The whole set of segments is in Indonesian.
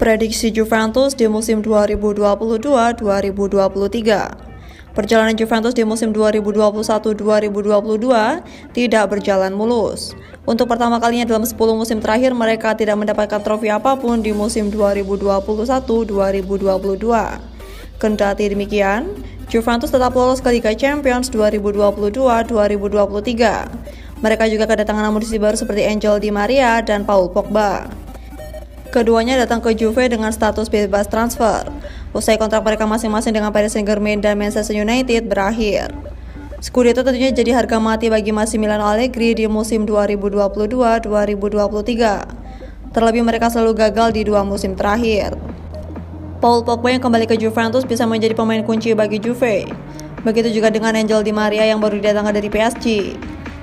Prediksi Juventus di musim 2022-2023. Perjalanan Juventus di musim 2021-2022 tidak berjalan mulus. Untuk pertama kalinya dalam 10 musim terakhir, mereka tidak mendapatkan trofi apapun di musim 2021-2022. Kendati demikian, Juventus tetap lolos ke Liga Champions 2022-2023. Mereka juga kedatangan amunisi baru seperti Angel Di Maria dan Paul Pogba. Keduanya datang ke Juve dengan status bebas transfer, usai kontrak mereka masing-masing dengan Paris Saint-Germain dan Manchester United berakhir. Scudetto tentunya jadi harga mati bagi Massimiliano Allegri di musim 2022-2023. Terlebih mereka selalu gagal di 2 musim terakhir. Paul Pogba yang kembali ke Juventus bisa menjadi pemain kunci bagi Juve. Begitu juga dengan Angel Di Maria yang baru didatangkan dari PSG.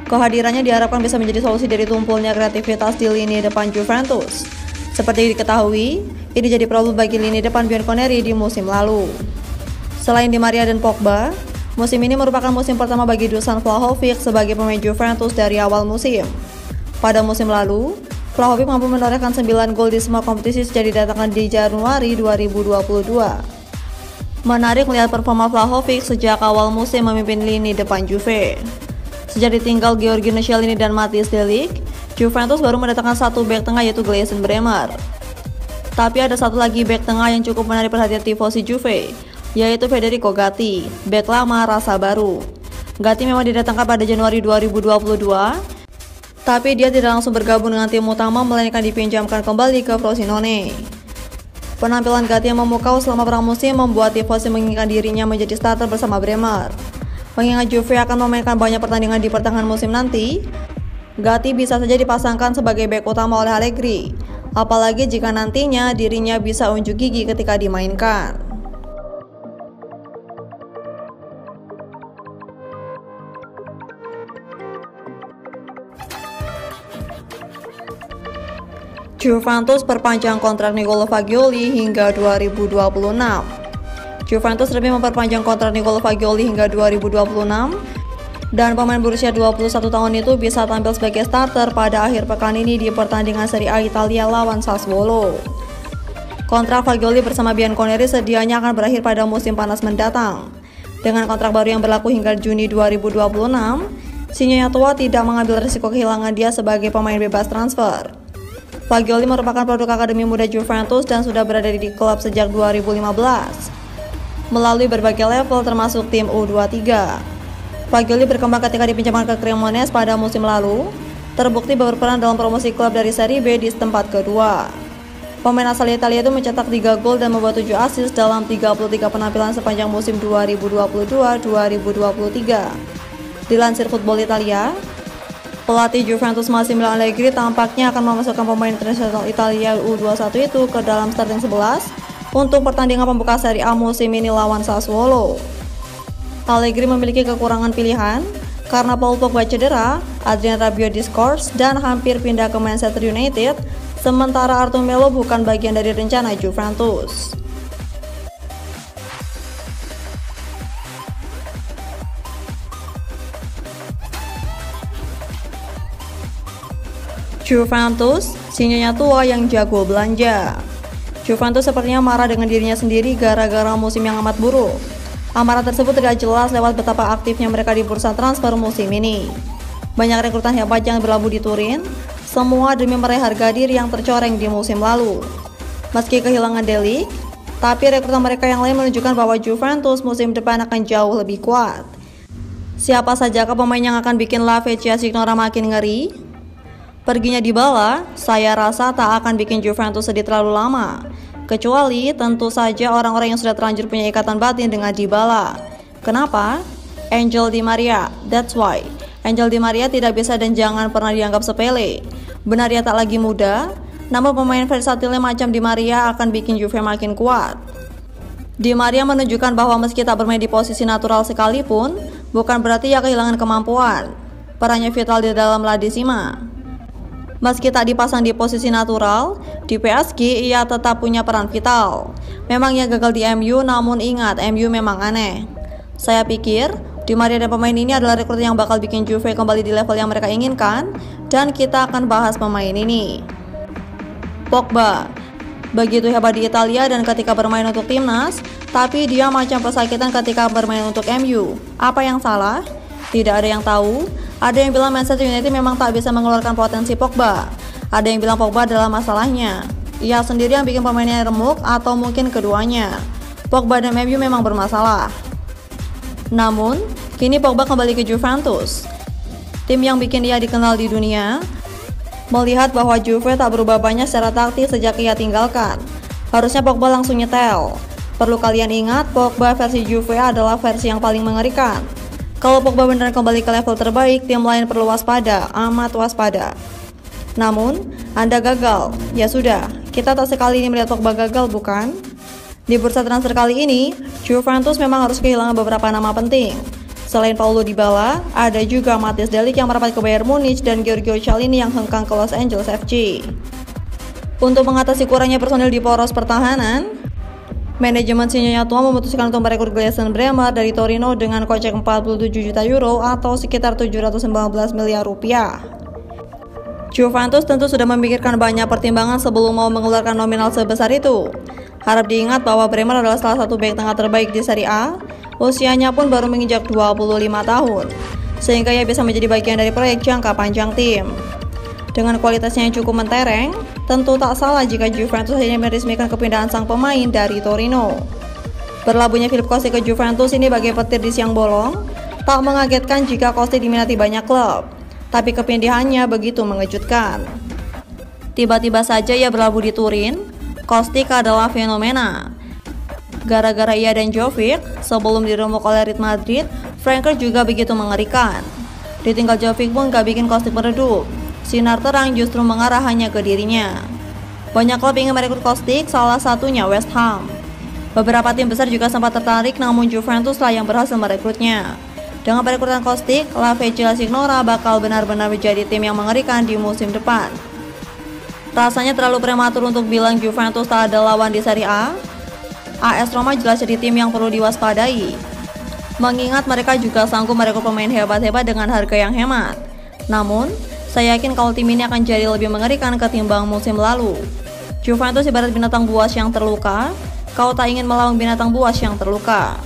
Kehadirannya diharapkan bisa menjadi solusi dari tumpulnya kreativitas di lini depan Juventus. Seperti diketahui, ini jadi problem bagi lini depan Bianconeri di musim lalu. Selain Di Maria dan Pogba, musim ini merupakan musim pertama bagi Dusan Vlahovic sebagai pemain Juventus dari awal musim. Pada musim lalu, Vlahovic mampu menorehkan 9 gol di semua kompetisi sejak didatangkan di Januari 2022. Menarik melihat performa Vlahovic sejak awal musim memimpin lini depan Juve. Sejak ditinggal Giorgio Chiellini dan Matthijs de Ligt, Juventus baru mendatangkan satu bek tengah yaitu Gleison Bremer. Tapi ada satu lagi bek tengah yang cukup menarik perhatian tifosi Juve, yaitu Federico Gatti, bek lama rasa baru. Gatti memang didatangkan pada Januari 2022, tapi dia tidak langsung bergabung dengan tim utama melainkan dipinjamkan kembali ke Frosinone. Penampilan Gatti yang memukau selama pramusim membuat tifosi menginginkan dirinya menjadi starter bersama Bremer. Mengingat Juve akan memainkan banyak pertandingan di pertengahan musim nanti, Gatti bisa saja dipasangkan sebagai bek utama oleh Allegri, apalagi jika nantinya dirinya bisa unjuk gigi ketika dimainkan. Juventus perpanjang kontrak Nicolo Fagioli hingga 2026. Juventus resmi memperpanjang kontrak Nicolo Fagioli hingga 2026. Dan pemain berusia 21 tahun itu bisa tampil sebagai starter pada akhir pekan ini di pertandingan Serie A Italia lawan Sassuolo. Kontrak Fagioli bersama Bianconeri sedianya akan berakhir pada musim panas mendatang. Dengan kontrak baru yang berlaku hingga Juni 2026, Sinyonya tua tidak mengambil risiko kehilangan dia sebagai pemain bebas transfer. Fagioli merupakan produk akademi muda Juventus dan sudah berada di klub sejak 2015, melalui berbagai level termasuk tim U23. Fagioli berkembang ketika dipinjamkan ke Cremonese pada musim lalu, terbukti berperan dalam promosi klub dari Serie B di tempat kedua. Pemain asal Italia itu mencetak 3 gol dan membuat 7 assist dalam 33 penampilan sepanjang musim 2022-2023. Dilansir Football Italia, pelatih Juventus Massimiliano Allegri tampaknya akan memasukkan pemain internasional Italia U21 itu ke dalam starting 11 untuk pertandingan pembuka Serie A musim ini lawan Sassuolo. Allegri memiliki kekurangan pilihan karena Paul Pogba cedera, Adrien Rabiot diskors dan hampir pindah ke Manchester United, sementara Arthur Melo bukan bagian dari rencana Juventus. Juventus, sinyonya tua yang jago belanja. Juventus sepertinya marah dengan dirinya sendiri gara-gara musim yang amat buruk. Amarah tersebut tidak jelas lewat betapa aktifnya mereka di bursa transfer musim ini. Banyak rekrutan hebat yang berlabuh di Turin, semua demi meraih harga diri yang tercoreng di musim lalu. Meski kehilangan De Ligt, tapi rekrutan mereka yang lain menunjukkan bahwa Juventus musim depan akan jauh lebih kuat. Siapa sajakah pemain yang akan bikin La Vecchia Signora makin ngeri? Perginya Dybala, saya rasa tak akan bikin Juventus sedih terlalu lama. Kecuali tentu saja orang-orang yang sudah terlanjur punya ikatan batin dengan Dybala. Kenapa? Angel Di Maria, that's why. Angel Di Maria tidak bisa dan jangan pernah dianggap sepele. Benar ia tak lagi muda, namun pemain versatilnya macam Di Maria akan bikin Juve makin kuat. Di Maria menunjukkan bahwa meski tak bermain di posisi natural sekalipun, bukan berarti ia kehilangan kemampuan. Perannya vital di dalam La Decima. Meski tak dipasang di posisi natural, di PSG ia tetap punya peran vital. Memang ia gagal di MU, namun ingat, MU memang aneh. Saya pikir, Di Maria dan pemain ini adalah rekrut yang bakal bikin Juve kembali di level yang mereka inginkan, dan kita akan bahas pemain ini. Pogba. Begitu hebat di Italia dan ketika bermain untuk timnas, tapi dia macam pesakitan ketika bermain untuk MU. Apa yang salah? Tidak ada yang tahu. Ada yang bilang Manchester United memang tak bisa mengeluarkan potensi Pogba. Ada yang bilang Pogba adalah masalahnya. Ia sendiri yang bikin pemainnya remuk atau mungkin keduanya. Pogba dan MU memang bermasalah. Namun, kini Pogba kembali ke Juventus, tim yang bikin ia dikenal di dunia. Melihat bahwa Juve tak berubah banyak secara taktis sejak ia tinggalkan, harusnya Pogba langsung nyetel. Perlu kalian ingat, Pogba versi Juve adalah versi yang paling mengerikan. Kalau Pogba beneran kembali ke level terbaik, tim lain perlu waspada, amat waspada. Namun, Anda gagal. Ya sudah, kita tak sekali ini melihat Pogba gagal, bukan? Di bursa transfer kali ini, Juventus memang harus kehilangan beberapa nama penting. Selain Paulo Dybala, ada juga Matthias De Ligt yang merapat ke Bayern Munich dan Giorgio Chiellini yang hengkang ke Los Angeles FC. Untuk mengatasi kurangnya personil di poros pertahanan, manajemen Sinyonya Tua memutuskan untuk merekrut Gleison Bremer dari Torino dengan kocek 47 juta euro atau sekitar 719 miliar rupiah. Juventus tentu sudah memikirkan banyak pertimbangan sebelum mau mengeluarkan nominal sebesar itu. Harap diingat bahwa Bremer adalah salah satu bek tengah terbaik di Serie A. Usianya pun baru menginjak 25 tahun, sehingga ia bisa menjadi bagian dari proyek jangka panjang tim. Dengan kualitasnya yang cukup mentereng, tentu tak salah jika Juventus hanya meresmikan kepindahan sang pemain dari Torino. Berlabuhnya Philippe Kostic ke Juventus ini bagai petir di siang bolong. Tak mengagetkan jika Kostic diminati banyak klub, tapi kepindahannya begitu mengejutkan. Tiba-tiba saja ia berlabuh di Turin. Kostic adalah fenomena. Gara-gara ia dan Jovic, sebelum diremuk oleh Real Madrid, Frenkie juga begitu mengerikan. Ditinggal Jovic pun gak bikin Kostic meredup. Sinar terang justru mengarah hanya ke dirinya. Banyak klub ingin merekrut Kostic, salah satunya West Ham. Beberapa tim besar juga sempat tertarik, namun Juventus lah yang berhasil merekrutnya. Dengan perekrutan Kostic, La Vecchia Signora bakal benar-benar menjadi tim yang mengerikan di musim depan. Rasanya terlalu prematur untuk bilang Juventus tak ada lawan di Serie A. AS Roma jelas jadi tim yang perlu diwaspadai, mengingat mereka juga sanggup merekrut pemain hebat-hebat dengan harga yang hemat. Namun, saya yakin kalau tim ini akan jadi lebih mengerikan ketimbang musim lalu. Juventus ibarat binatang buas yang terluka. Kau tak ingin melawan binatang buas yang terluka.